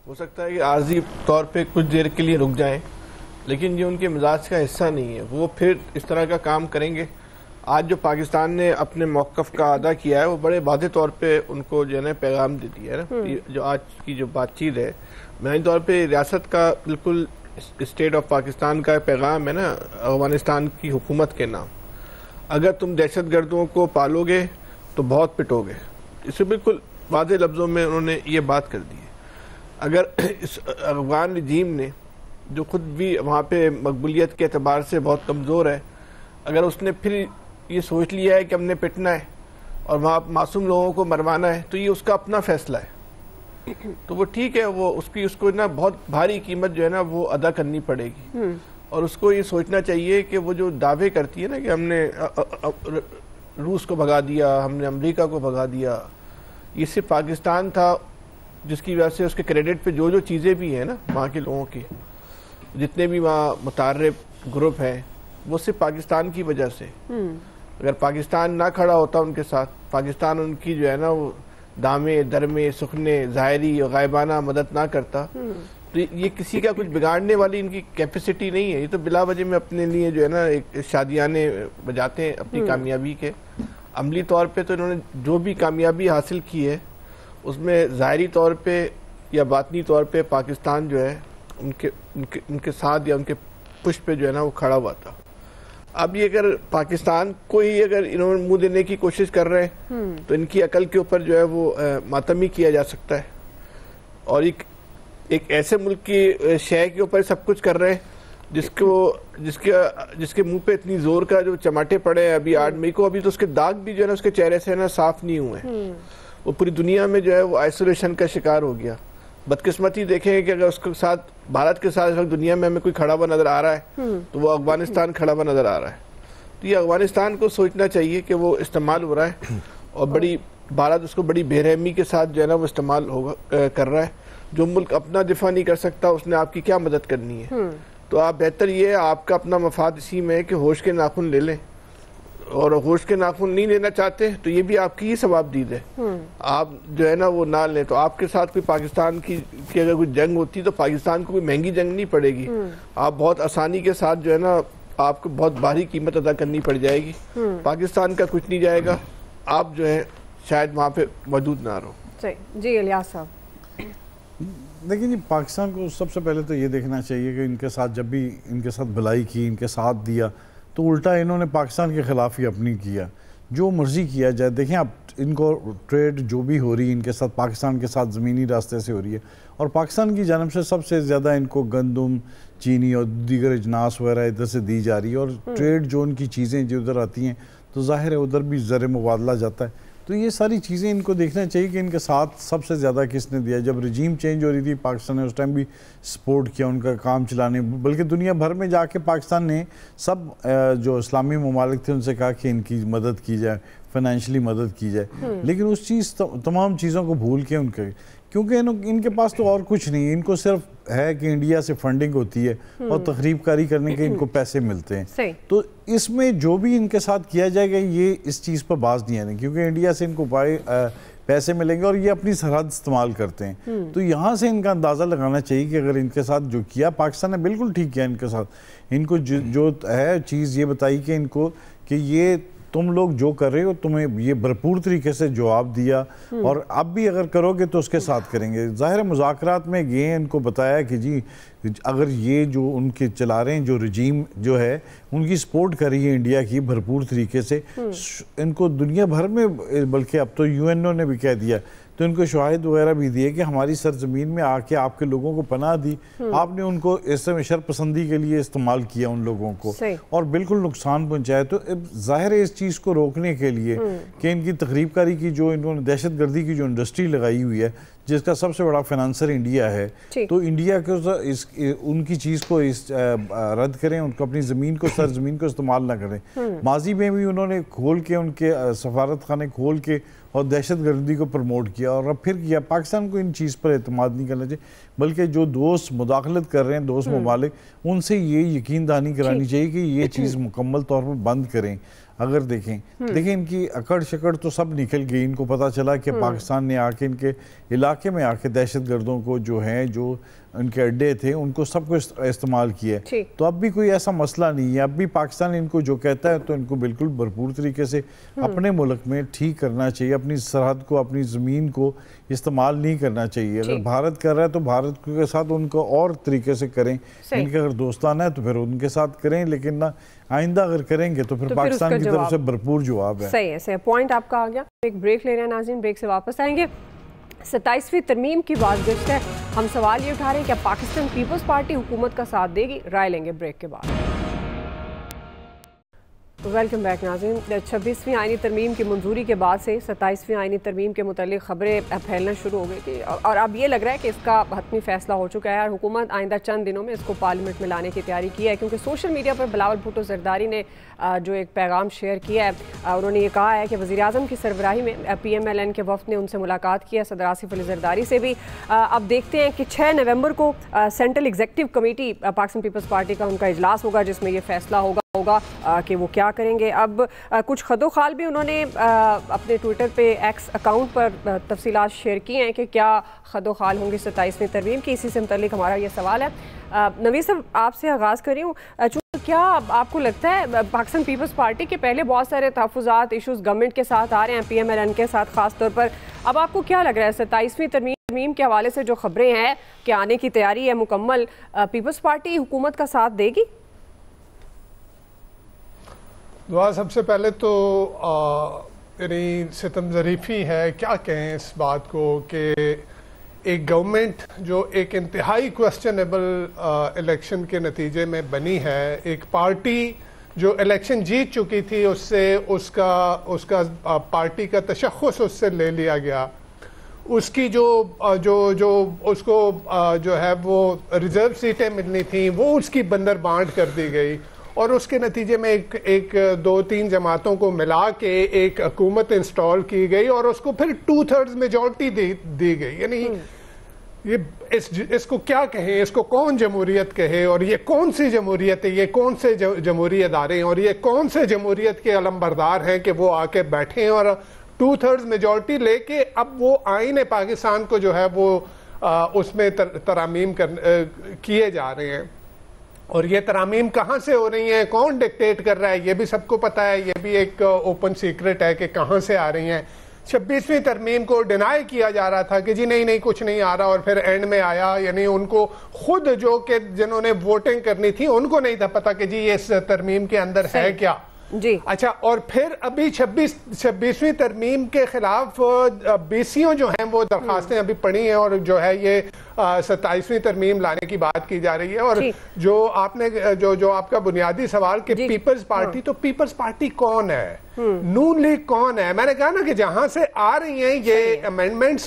ہو سکتا ہے کہ عارضی طور پہ کچھ دیر کے لیے رک جائیں، لیکن یہ ان کے مزاج کا حصہ نہیں ہے، وہ پھر اس طرح کا کام کریں گے۔ آج جو پاکستان نے اپنے موقف کا ادا کیا ہے وہ بڑے واضح طور پہ ان کو جو ہے نا پیغام دے دیا ہے نا۔ جو آج کی جو بات چیت ہے بنیادی طور پہ ریاست کا بالکل اسٹیٹ آف پاکستان کا پیغام ہے نا افغانستان کی حکومت کے نام، اگر تم دہشت گردوں کو پالو گے تو بہت پٹو گے۔ اسے بالکل واضح لفظوں میں انہوں نے یہ بات کر دی ہے۔ اگر اس افغان رجیم نے جو خود بھی وہاں پہ مقبولیت کے اعتبار سے بہت کمزور ہے، اگر اس نے پھر یہ سوچ لیا ہے کہ ہم نے پٹنا ہے اور وہاں معصوم لوگوں کو مروانا ہے، تو یہ اس کا اپنا فیصلہ ہے، تو وہ ٹھیک ہے، وہ اس کو نا بہت بھاری قیمت جو ہے نا وہ ادا کرنی پڑے گی، اور اس کو یہ سوچنا چاہیے کہ وہ جو دعوے کرتی ہے نا کہ ہم نے روس کو بھگا دیا، ہم نے امریکہ کو بھگا دیا، یہ صرف پاکستان تھا جس کی وجہ سے اس کے کریڈٹ پہ جو چیزیں بھی ہیں نا وہاں کے لوگوں کی، جتنے بھی وہاں متعارف گروپ ہیں، وہ صرف پاکستان کی وجہ سے۔ اگر پاکستان نہ کھڑا ہوتا ان کے ساتھ، پاکستان ان کی جو ہے نا وہ دامے درمے سخنے ظاہری اور غائبانہ مدد نہ کرتا، تو یہ کسی کا کچھ بگاڑنے والی ان کی کیپیسٹی نہیں ہے۔ یہ تو بلا وجہ میں اپنے لیے جو ہے نا ایک شادیانے بجاتے ہیں اپنی کامیابی کے۔ عملی طور پہ تو انہوں نے جو بھی کامیابی حاصل کی ہے اس میں ظاہری طور پہ یا باطنی طور پہ پاکستان جو ہے ان کے ساتھ یا ان کے پشت پہ جو ہے نا وہ کھڑا ہوا تھا۔ اب یہ اگر پاکستان کو ہی اگر انہوں نے منہ دینے کی کوشش کر رہے ہیں تو ان کی عقل کے اوپر جو ہے وہ ماتمی کیا جا سکتا ہے، اور ایک ایسے ملک کی شے کے اوپر سب کچھ کر رہے ہیں جس کے منہ پہ اتنی زور کا جو چماٹے پڑے ہیں ابھی 8 مئی کو، ابھی تو اس کے داغ بھی جو ہے نا اس کے چہرے سے نا صاف نہیں ہوئے ہیں۔ وہ پوری دنیا میں جو ہے وہ آئسولیشن کا شکار ہو گیا۔ بدقسمتی دیکھیں کہ اگر اس کے ساتھ بھارت کے ساتھ دنیا میں ہمیں کوئی کھڑا ہوا نظر آ رہا ہے تو وہ افغانستان کھڑا ہوا نظر آ رہا ہے۔ تو یہ افغانستان کو سوچنا چاہیے کہ وہ استعمال ہو رہا ہے، اور بھارت اس کو بڑی بے رحمی کے ساتھ جو ہے نا وہ استعمال کر رہا ہے۔ جو ملک اپنا دفاع نہیں کر سکتا اس نے آپ کی کیا مدد کرنی ہے؟ تو آپ بہتر یہ ہے، آپ کا اپنا مفاد اسی میں ہے کہ ہوش کے ناخن لے لیں، اور ہوش کے ناخن نہیں لینا چاہتے تو یہ بھی آپ کی ہی ثواب دید ہے، آپ جو ہے نا وہ نہ لیں۔ تو آپ کے ساتھ کوئی پاکستان کی اگر کوئی جنگ ہوتی تو پاکستان کو کوئی مہنگی جنگ نہیں پڑے گی، آپ بہت آسانی کے ساتھ جو ہے نا آپ کو بہت بھاری قیمت ادا کرنی پڑ جائے گی۔ پاکستان کا کچھ نہیں جائے گا، آپ جو ہے شاید وہاں پہ موجود نہ رہو۔ جی الیاس صاحب، لیکن پاکستان کو سب سے پہلے تو یہ دیکھنا چاہیے کہ ان کے ساتھ جب بھی ان کے ساتھ بھلائی کی، ان کے ساتھ دیا، تو الٹا انہوں نے پاکستان کے خلاف ہی اپنی کیا، جو مرضی کیا جائے۔ دیکھیں اب ان کو ٹریڈ جو بھی ہو رہی ہے ان کے ساتھ، پاکستان کے ساتھ زمینی راستے سے ہو رہی ہے، اور پاکستان کی جانب سے سب سے زیادہ ان کو گندم، چینی اور دیگر اجناس وغیرہ ادھر سے دی جا رہی ہے، اور ٹریڈ جو ان کی چیزیں جو ادھر آتی ہیں تو ظاہر ہے ادھر بھی زر مبادلہ جاتا ہے۔ تو یہ ساری چیزیں ان کو دیکھنا چاہیے کہ ان کے ساتھ سب سے زیادہ کس نے دیا۔ جب رجیم چینج ہو رہی تھی پاکستان نے اس ٹائم بھی سپورٹ کیا ان کا کام چلانے، بلکہ دنیا بھر میں جا کے پاکستان نے سب جو اسلامی ممالک تھے ان سے کہا کہ ان کی مدد کی جائے، فائنینشلی مدد کی جائے، لیکن اس تمام چیزوں کو بھول کے کیونکہ ان کے پاس تو اور کچھ نہیں، ان کو صرف ہے کہ انڈیا سے فنڈنگ ہوتی ہے اور تخریب کاری کرنے کے ان کو پیسے ملتے ہیں۔ تو اس میں جو بھی ان کے ساتھ کیا جائے گا یہ اس چیز پر باز نہیں آنے، کیونکہ انڈیا سے ان کو پیسے ملیں گے اور یہ اپنی سرحد استعمال کرتے ہیں۔ تو یہاں سے ان کا اندازہ لگانا چاہیے کہ اگر ان کے ساتھ جو کیا پاکستان نے بالکل ٹھیک کیا، ان کے ساتھ ان کو جو ہے چیز یہ بتائی کہ ان کو کہ یہ تم لوگ جو کر رہے ہو تمہیں یہ بھرپور طریقے سے جواب دیا، اور اب بھی اگر کرو گے تو اس کے ساتھ کریں گے۔ ظاہر مذاکرات میں یہ ان کو بتایا کہ جی اگر یہ جو ان کے چلا رہے ہیں جو رجیم جو ہے ان کی سپورٹ کر رہی ہے انڈیا کی بھرپور طریقے سے، ان کو دنیا بھر میں بلکہ اب تو UN نے بھی کہہ دیا، تو ان کو شواہد وغیرہ بھی دیے کہ ہماری سرزمین میں آ کے آپ کے لوگوں کو پناہ دی، آپ نے ان کو اس میں شرپسندی کے لیے استعمال کیا ان لوگوں کو اور بالکل نقصان پہنچایا۔ تو ظاہر ہے اس چیز کو روکنے کے لیے کہ ان کی تخریب کاری کی جو انہوں نے دہشت گردی کی جو انڈسٹری لگائی ہوئی ہے جس کا سب سے بڑا فائنانسر انڈیا ہے، تو انڈیا کو ان کی چیز کو رد کریں، ان کو اپنی زمین کو سرزمین کو استعمال نہ کریں۔ ماضی میں بھی انہوں نے کھول کے ان کے سفارت خانے کھول کے اور دہشت گردی کو پروموٹ کیا، اور اب پھر کیا۔ پاکستان کو ان چیز پر اعتماد نہیں کرنا چاہیے، بلکہ جو دوست مداخلت کر رہے ہیں دوست ممالک ان سے یہ یقین دہانی کرانی چاہیے کہ یہ چیز مکمل طور پر بند کریں۔ اگر دیکھیں ان کی اکڑ شکڑ تو سب نکل گئی. ان کو پتا چلا کہ پاکستان نے آ کے ان کے علاقے میں آ کے دہشت گردوں کو جو ہیں جو ان کے اڈے تھے ان کو سب کو استعمال کیا ہے. تو اب بھی کوئی ایسا مسئلہ نہیں ہے. اب بھی پاکستان ان کو جو کہتا ہے تو ان کو بالکل بھرپور طریقے سے اپنے ملک میں ٹھیک کرنا چاہیے. اپنی سرحد کو اپنی زمین کو استعمال نہیں کرنا چاہیے. اگر بھارت کر رہا ہے تو بھارت کے ساتھ ان کو اور طریقے سے کریں. ان کے اگر دوستانہ ہے تو پھر ان کے ساتھ کریں, لیکن نہ آئندہ اگر کریں گے تو پھر پاکستان کی طرف سے بھرپور جواب ہے. صحیح ہے, پوائنٹ آپ کا آ گیا. ایک بریک لے رہے ہیں ناظرین, بریک سے واپس آئیں گے. 27ویں ترمیم کی بات گشت ہے. ہم سوال یہ اٹھا رہے ہیں کہ پاکستان پیپلز پارٹی حکومت کا ساتھ دے گی؟ رائے لیں گے بریک کے بعد. ویلکم بیک ناظرین. 26ویں آئینی ترمیم کی منظوری کے بعد سے 27ویں آئینی ترمیم کے متعلق خبریں پھیلنا شروع ہو گئی تھی, اور اب یہ لگ رہا ہے کہ اس کا حتمی فیصلہ ہو چکا ہے اور حکومت آئندہ چند دنوں میں اس کو پارلیمنٹ میں لانے کی تیاری کی ہے. کیونکہ سوشل میڈیا پر بلاول بھٹو زرداری نے جو ایک پیغام شیئر کیا ہے, انہوں نے یہ کہا ہے کہ وزیر اعظم کی سربراہی میں پی ایم ایل این کے وفد نے ان سے ملاقات کی ہے, صدر آصف علی زرداری سے بھی. اب دیکھتے ہیں کہ 6 نومبر کو central executive committee Pakistan Peoples Party کا ان کا اجلاس ہوگا, جس میں یہ فیصلہ ہوگا کہ وہ کیا کریں گے. اب کچھ خد و خال بھی انہوں نے اپنے ٹویٹر پہ ایکس اکاؤنٹ پر تفصیلات شیئر کی ہیں کہ کیا خد و خال ہوں گی 27ویں ترمیم کی. اسی سے متعلق ہمارا یہ سوال ہے. نوید صاحب, آپ سے آغاز کر رہی ہوں. کیا آپ کو لگتا ہے پاکستان پیپلز پارٹی کے پہلے بہت سارے تحفظات ایشوز گورنمنٹ کے ساتھ آ رہے ہیں, پی ایم ایل این کے ساتھ خاص طور پر, اب آپ کو کیا لگ رہا ہے 27ویں ترمیم کے حوالے سے جو خبریں ہیں کہ آنے کی تیاری ہے مکمل, پیپلز پارٹی حکومت کا ساتھ دے گی؟ دعا سب سے پہلے تو یعنی ستم ظریفی ہے, کیا کہیں اس بات کو کہ ایک گورنمنٹ جو ایک انتہائی کوسچنیبل الیکشن کے نتیجے میں بنی ہے, ایک پارٹی جو الیکشن جیت چکی تھی اس کا پارٹی کا تشخص اس سے لے لیا گیا, اس کی جو اس کو جو ہے وہ ریزرو سیٹیں ملنی تھیں وہ اس کی بندر بانٹ کر دی گئی, اور اس کے نتیجے میں ایک 2-3 جماعتوں کو ملا کے ایک حکومت انسٹال کی گئی اور اس کو پھر 2/3 میجورٹی دی گئی. یعنی اس کو کیا کہیں, اس کو کون جمہوریت کہے, اور یہ کون سی جمہوریت ہے, یہ کون سے جمہوری ادارے ہیں, اور یہ کون سے جمہوریت کے علمبردار ہیں کہ وہ آ کے بیٹھے ہیں اور 2/3 میجورٹی لے کے اب وہ آئین پاکستان کو جو ہے وہ اس میں ترامیم کیے جا رہے ہیں. اور یہ ترامیم کہاں سے ہو رہی ہیں, کون ڈکٹیٹ کر رہا ہے, یہ بھی سب کو پتہ ہے. یہ بھی ایک اوپن سیکرٹ ہے کہ کہاں سے آ رہی ہیں. 26ویں ترمیم کو ڈینائی کیا جا رہا تھا کہ جی نہیں کچھ نہیں آ رہا, اور پھر اینڈ میں آیا. یعنی ان کو خود جو کہ جنہوں نے ووٹنگ کرنی تھی ان کو نہیں تھا پتا کہ جی اس ترمیم کے اندر ہے کیا. جی اچھا, اور پھر ابھی 26ویں ترمیم کے خلاف بیسیوں جو ہیں وہ درخواستیں ابھی پڑی ہیں, اور جو ہے یہ 27ویں ترمیم لانے کی بات کی جا رہی ہے. اور جو آپ نے جو آپ کا بنیادی سوال کہ پیپلز پارٹی, تو پیپلز پارٹی کون ہے, نون لیگ کون ہے, میں نے کہا نا کہ جہاں سے آ رہی ہیں یہ امینڈمنٹس